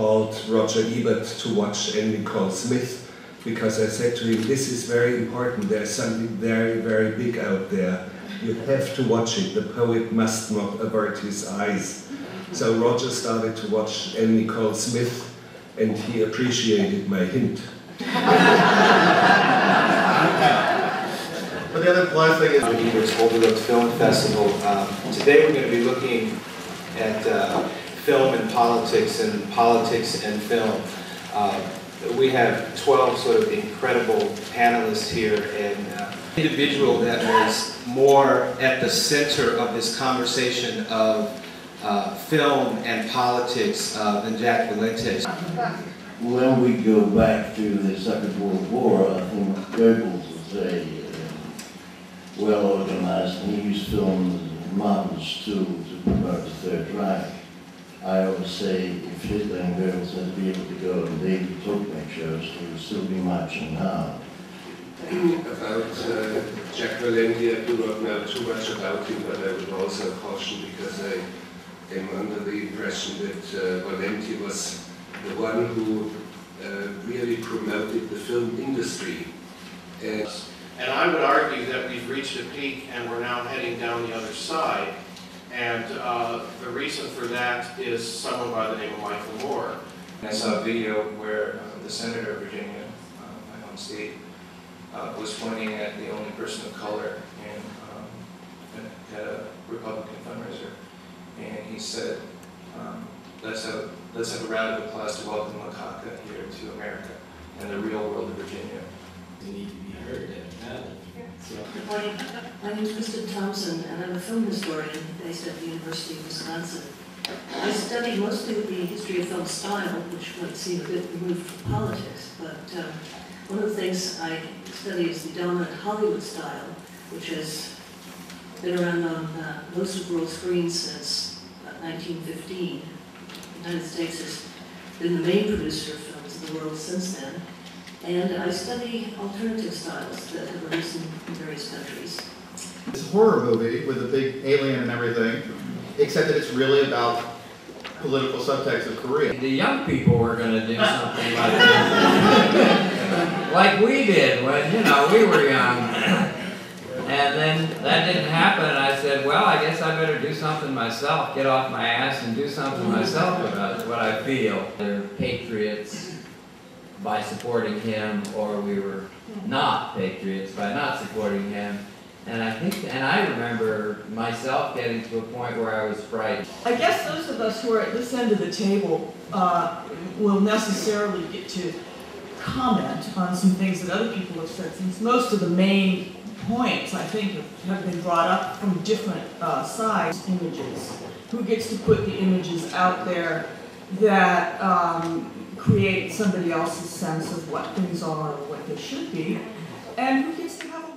called Roger Ebert to watch And Nicole Smith, because I said to him, this is very important, there's something very, very big out there. You have to watch it, the poet must not avert his eyes. So Roger started to watch And Nicole Smith, and he appreciated my hint. But the other plus thing is Ebert's Overlooked Film Festival. Today we're going to be looking at film and politics and film. We have 12 sort of incredible panelists here, and individual that was more at the center of this conversation of film and politics than Jack Valentes. When we go back to the Second World War, I think Goebbels was a well-organized, and he used film as a marvelous tool to promote the Third Reich. I always say if Hitler and Goebbels had to be able to go on daily talk shows, they would still be marching now. About Jack Valenti, I do not know too much about him, but I would also caution, because I am under the impression that Valenti was the one who really promoted the film industry. And I would argue that we've reached a peak and we're now heading down the other side. And the reason for that is someone by the name of Michael Moore. I saw a video where the senator of Virginia, my home state, was pointing at the only person of color at a Republican fundraiser, and he said, let's have a round of applause to welcome Makaka here to America and the real world of Virginia. They need to be heard. Good morning. My name is Kristen Thompson, and I'm a film historian based at the University of Wisconsin. I study mostly the history of film style, which might seem a bit removed from politics, but one of the things I study is the dominant Hollywood style, which has been around on most of world screens since 1915. The United States has been the main producer of films in the world since then. And I study alternative styles that have released in various countries. It's a horror movie with a big alien and everything, except that it's really about political subtext of Korea. The young people were going to do something like that, like we did when, you know, we were young. And then that didn't happen, and I said, well, I guess I better do something myself, get off my ass and do something myself about what I feel. They're patriots by supporting him, or we were not patriots by not supporting him. And I remember myself getting to a point where I was frightened. I guess those of us who are at this end of the table will necessarily get to comment on some things that other people have said, since most of the main points, I think, have been brought up from different sides. Images. Who gets to put the images out there that create somebody else's sense of what things are or what they should be, and who gets to have a